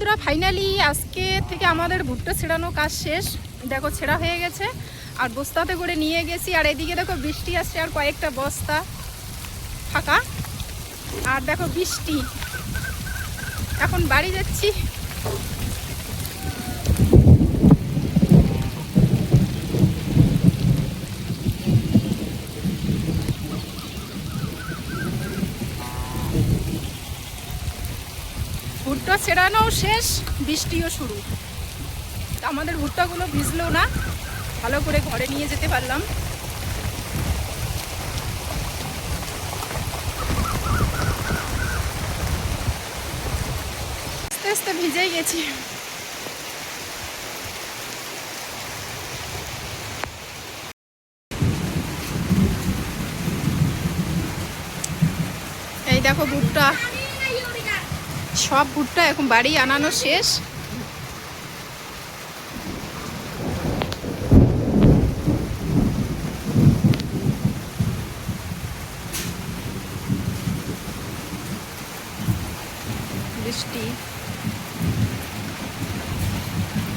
বন্ধুরা, ফাইনালি আজকে থেকে আমাদের ভুট্টা ছেড়ানো কাজ শেষ। দেখো ছেঁড়া হয়ে গেছে আর বস্তাতে করে নিয়ে গেছি। আর এদিকে দেখো বৃষ্টি আসছে আর কয়েকটা বস্তা ফাঁকা। আর দেখো বৃষ্টি, এখন বাড়ি যাচ্ছি। ভুট্টা ছেড়ানো শেষ, বৃষ্টিও শুরু। আমাদের ভুট্টাগুলো ভিজলো না, ভালো করে ঘরে নিয়ে যেতে পারলাম। আস্তে আস্তে ভিজেই গেছি। এই দেখো ভুট্টা, সব ভুট্টা এখন বাড়ি আনানো শেষ। বৃষ্টি